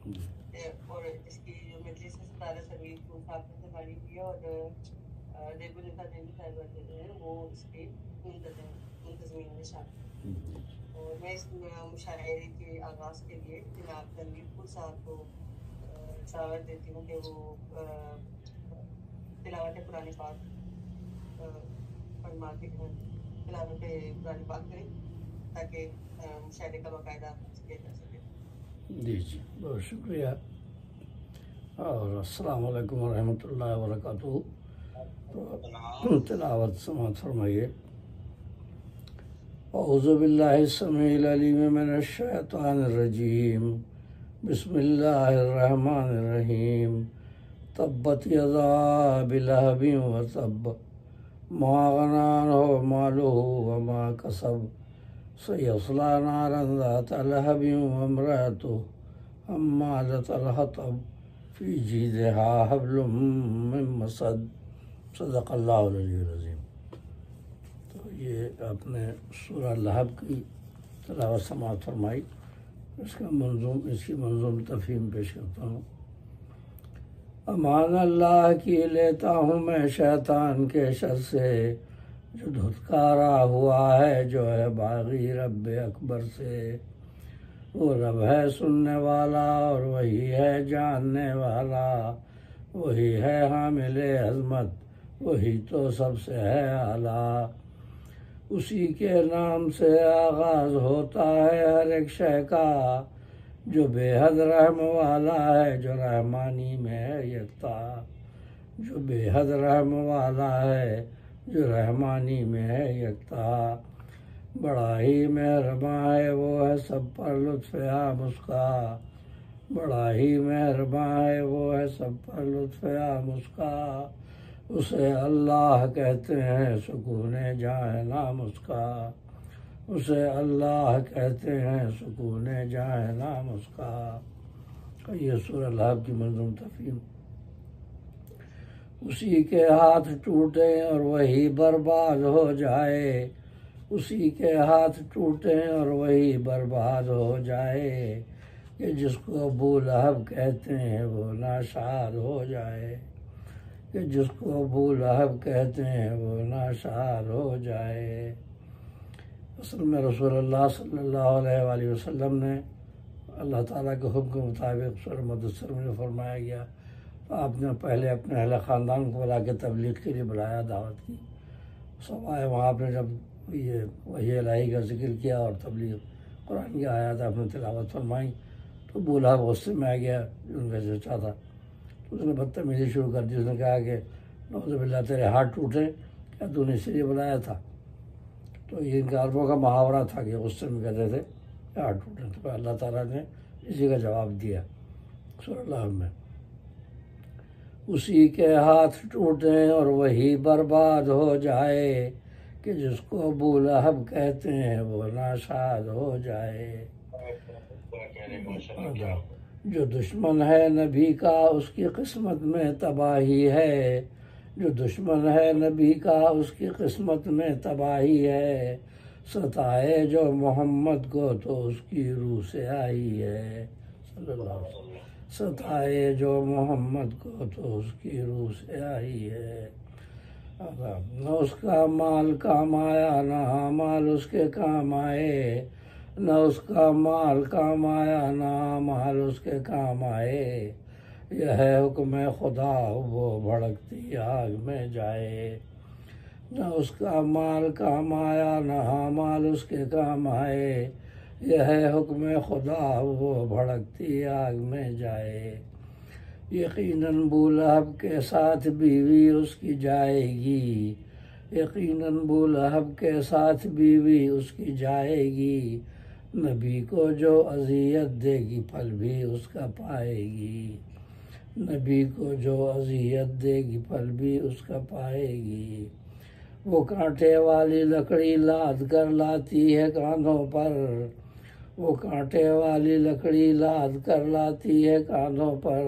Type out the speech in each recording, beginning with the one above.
اور اس کی جو مجلس ہے 17 سرویر کو صاحب نے سنبھالی ہوئی ہے، اور ریبو نسا دینی صاحبہ جو ہے وہ اس کے منتظمین میں شامل ہیں۔ اور میں اس مشاعرے کے آغاز کے لیے جناب تنویر پور صاحب کو دعوت دیتی ہوں کہ وہ تلاوت قرآن پاک فرما کے تلاوت قرآن پاک کریں تاکہ مشاعرے کا باقاعدہ کیا جا سکے۔ جی بہت شکریہ، اور السلام علیکم ورحمۃ اللہ وبرکاتہ۔ تلاوت سماعت فرمائیے۔ اعوذ باللہ السمیع العلیم من الشیطان الرجیم، بسم اللہ الرحمن الرحیم۔ تبت یدا ابی لہب وتب، ما اغنی عنہ مالہ وما کسب، سیصلی نارا ذات لہب وامرأتہ حمالۃ الحطب، فی جیدہا حبل من مسد۔ صدق اللہ العلی العظیم۔ تو یہ آپ نے سورہ لہب کی تلاوت سماعت فرمائی۔ اس کی منظوم تفہیم پیش کرتا ہوں۔ امان اللہ کی لیتا ہوں میں شیطان کے شر سے، جو دھتکارا ہوا ہے جو ہے باغی رب اکبر سے۔ وہ رب ہے سننے والا اور وہی ہے جاننے والا، وہی ہے حامل عظمت، وہی تو سب سے ہے اعلیٰ۔ اسی کے نام سے آغاز ہوتا ہے ہر ایک شے کا، جو بے حد رحم والا ہے جو رحمانی میں ہے یکتا، جو بے حد رحم والا ہے جو رحمانی میں ہے یکتا۔ بڑا ہی مہرباں ہے وہ ہے سب پر لطف عام اس کا، بڑا ہی مہرباں ہے وہ ہے سب پر لطف عام اس کا۔ اسے اللہ کہتے ہیں سکون جائے نام اس کا، اسے اللہ کہتے ہیں سکون جائے نام اس کا۔ یہ سورہ لہب کی منظوم تفہیم۔ اسی کے ہاتھ ٹوٹے اور وہی برباد ہو جائے، اسی کے ہاتھ ٹوٹے اور وہی برباد ہو جائے، کہ جس کو ابو لہب کہتے ہیں وہ ناشاد ہو جائے، کہ جس کو ابو لہب کہتے ہیں وہ ناشاد ہو جائے۔ اصل میں رسول اللہ صلی اللہ علیہ وآلہ وسلم نے اللہ تعالیٰ کے حکم کے مطابق سورہ مدثر میں فرمایا گیا، تو آپ نے پہلے اپنے اہل خاندان کو بلا کے تبلیغ کے لیے بلایا، دعوت کی۔ سب آئے وہاں آپ نے جب یہ وحی الہی کا ذکر کیا اور تبلیغ قرآن کی آیات آپ نے تلاوت فرمائی، تو ابو لہب غصے میں آ گیا، جو ان کا چچا تھا۔ تو اس نے بدتمیزی شروع کر دی، اس نے کہا کہ نعوذ باللہ تیرے ہاتھ ٹوٹے، کیا تو نے اس لیے بلایا تھا؟ تو یہ ان کے عربوں کا محاورہ تھا کہ غصے میں کہتے تھے کہ ہاتھ ٹوٹے، تو اللہ تعالیٰ نے اسی کا جواب دیا سورہ لہب میں۔ اسی کے ہاتھ ٹوٹے اور وہی برباد ہو جائے، کہ جس کو ابو لہب کہتے ہیں وہ ناشاد ہو جائے۔ جو دشمن ہے نبی کا اس کی قسمت میں تباہی ہے، جو دشمن ہے نبی کا اس کی قسمت میں تباہی ہے۔ ستائے جو محمد کو تو اس کی روح سے آئی ہے، صلی اللہ علیہ وسلم۔ ستائے جو محمد کو تو اس کی روح سے آئی ہے۔ نہ اس کا مال کام آیا نہ مال اس کے کام آئے، نہ اس کا مال کام آیا نہ مال اس کے کام آئے۔ یہ ہے حکم خدا وہ بھڑکتی آگ میں جائے، نہ اس کا مال کام آیا نہ مال اس کے کام آئے۔ یہ ہے حکم خدا وہ بھڑکتی آگ میں جائے۔ یقیناً ابو لہب کے ساتھ بیوی اس کی جائے گی، یقیناً ابو لہب کے ساتھ بیوی اس کی جائے گی۔ نبی کو جو اذیت دے گی پھل بھی اس کا پائے گی، نبی کو جو اذیت دے گی پھل بھی اس کا پائے گی۔ وہ کانٹے والی لکڑی لاد کر لاتی ہے کاندھوں پر، وہ کانٹے والی لکڑی لاد کر لاتی ہے کاندھوں پر،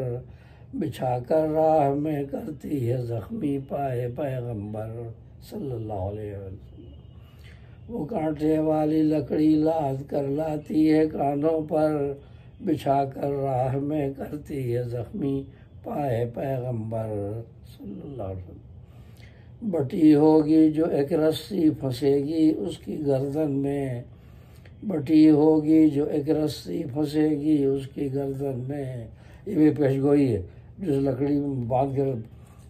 بچھا کر راہ میں کرتی ہے زخمی پائے پیغمبر، صلی اللہ علیہ وسلم۔ وہ کانٹے والی لکڑی لاد کر لاتی ہے کاندھوں پر، بچھا کر راہ میں کرتی ہے زخمی پائے پیغمبر صلی اللہ علیہ وسلم۔ بٹی ہوگی جو ایک رسی پھنسے گی اس کی گردن میں، بٹی ہوگی جو ایک رسی پھنسے گی اس کی گردن میں۔ یہ بھی پیش گوئی ہے، جس لکڑی باندھ کے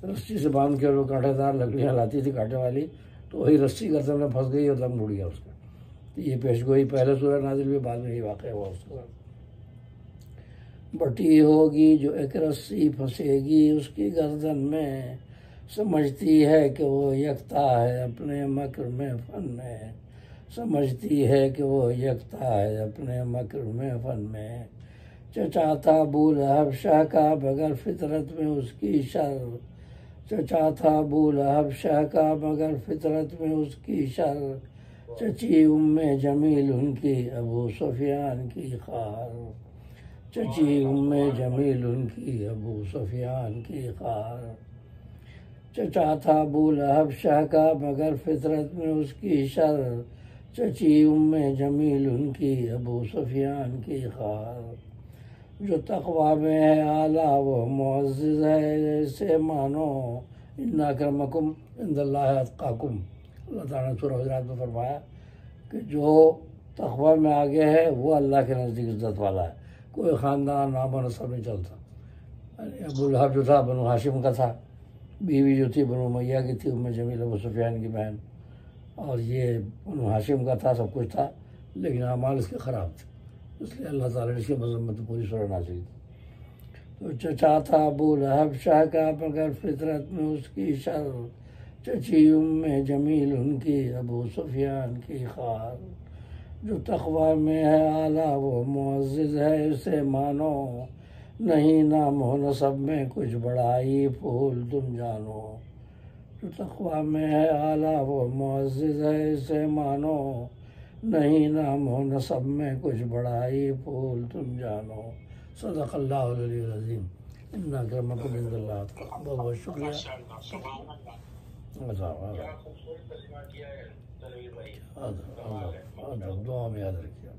رسی سے باندھ کے وہ کانٹے دار لکڑیاں لاتی تھی کانٹے والی، تو وہی رسی گردن میں پھنس گئی اور دم اڑ گیا اس کا۔ یہ پیش گوئی پہلے سورہ نازل ہوئی، بعد میں یہ واقعہ ہوا اس کے بعد۔ بٹی ہوگی جو ایک رسی پھنسے گی اس کی گردن میں، سمجھتی ہے کہ وہ یکتا ہے اپنے مکر میں فن میں، سمجھتی ہے کہ وہ یکتا ہے اپنے مکر میں فن میں۔ چچا تھا ابو لہب شاہ کا مگر فطرت میں اس کی شر، چچا تھا ابو لہب شاہ کا مگر فطرت میں اس کی شر، چچی ام جمیل ان کی ابو سفیان کی خار، چچی ام جمیل ان کی ابو سفیان کی خار۔ چچا تھا ابو لہب شاہ کا مگر فطرت میں اس کی شر، چچی ام جمیل ان کی ابو سفیان کی خار۔ جو تقویٰ میں ہے اعلیٰ وہ معزز ہے اسے مانو، ان اکرمکم عند اللہ اتقاکم۔ اللہ تعالیٰ نے سورہ حجرات میں فرمایا کہ جو تقویٰ میں آگے ہے وہ اللہ کے نزدیک عزت والا ہے، کوئی خاندان نام و نسب نہیں چلتا۔ ابو لہب جو تھا بنو ہاشم کا تھا، بیوی جو تھی بنو امیہ کی تھی ام جمیل ابو سفیان کی بہن، اور یہ بنو ہاشم کا تھا، سب کچھ تھا، لیکن اعمال اس کے خراب تھے، اس لیے اللہ تعالیٰ نے اس کی مذمت پوری سورہ نازل کی۔ تو چچا تھا ابو لہب شاہ کا مگر فطرت میں اس کی شر، چچی ام جمیل ان کی ابو سفیان کی خار۔ جو تقویٰ میں ہے اعلیٰ وہ معزز ہے اسے مانو، نہیں نام و نسب میں کچھ بڑائی پھول تم جانو۔ جو تقویٰ میں ہے اعلیٰ وہ معزز ہے اسے مانو، نہیں نام و نسب میں کچھ بڑائی پھول تم جانو۔ صدق اللہ العلی العظیم۔ ان اکرمکم عند اللہ اتقاکم۔ بہت بہت شکریہ۔ دعا میں یاد رکھیے۔